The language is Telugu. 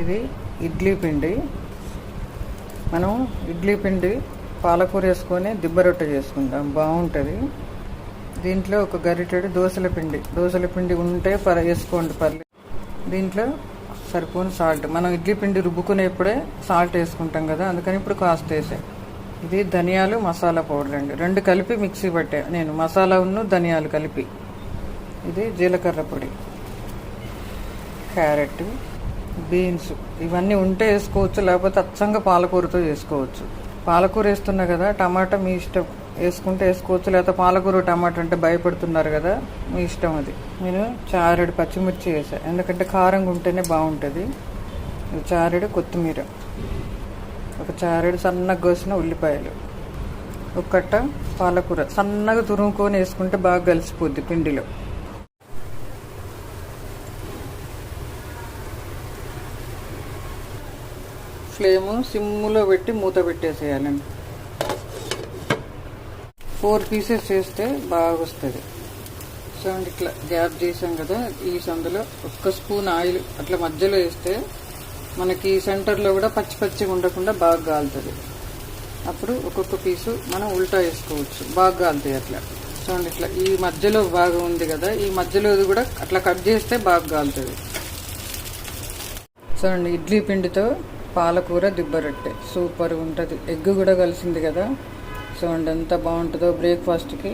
ఇది ఇడ్లీ పిండి. మనం ఇడ్లీ పిండి పాలకూర వేసుకొని దిబ్బ రొట్టె చేసుకుంటాం, బాగుంటుంది. దీంట్లో ఒక గరిటెడు దోసల పిండి ఉంటే వేసుకోండి పర్లేదు. దీంట్లో సరిపోని సాల్ట్, మనం ఇడ్లీ పిండి రుబ్బుకునేప్పుడే సాల్ట్ వేసుకుంటాం కదా, అందుకని ఇప్పుడు కాస్త వేసా. ఇది ధనియాలు మసాలా పౌడర్ అండి, రెండు కలిపి మిక్సీ పట్టా నేను, మసాలా ఉన్న ధనియాలు కలిపి. ఇది జీలకర్ర పొడి, క్యారెట్, బీన్స్ ఇవన్నీ ఉంటే వేసుకోవచ్చు, లేకపోతే అచ్చంగా పాలకూరతో చేసుకోవచ్చు. పాలకూర వేస్తున్నా కదా, టమాటా మీ ఇష్టం, వేసుకుంటే వేసుకోవచ్చు, లేకపోతే పాలకూర టమాటా అంటే భయపడుతున్నారు కదా, మీ ఇష్టం అది. నేను చారెడు పచ్చిమిర్చి వేసా, ఎందుకంటే కారంగా ఉంటేనే బాగుంటుంది. చారెడు కొత్తిమీర, ఒక చారెడు సన్నగా కోసిన ఉల్లిపాయలు, ఒక కట్ట పాలకూర సన్నగా తురుముకొని వేసుకుంటే బాగా కలిసిపోద్ది పిండిలో. ఫ్లేము సిమ్లో పెట్టి మూత పెట్టేసేయాలండి. 4 పీసెస్ చేస్తే బాగా వస్తుంది. సో ఇట్లా గ్యాప్ చేసాం కదా, ఈ సందులో 1 స్పూన్ ఆయిల్ అట్లా మధ్యలో వేస్తే మనకి సెంటర్లో కూడా పచ్చిగా ఉండకుండా బాగా కాలుతుంది. అప్పుడు ఒక్కొక్క పీసు మనం ఉల్టా వేసుకోవచ్చు, బాగా కాలుతాయి అట్లా. చూడండి ఇట్లా ఈ మధ్యలో బాగా ఉంది కదా, ఈ మధ్యలో కూడా అట్లా కట్ చేస్తే బాగా కాలుతుంది. చూడండి ఇడ్లీ పిండితో పాలకూర దిబ్బ రొట్టె సూపర్గా ఉంటుంది. ఎగ్ కూడా కలిసింది కదా, చూడండి ఎంత బాగుంటుందో బ్రేక్ఫాస్ట్కి.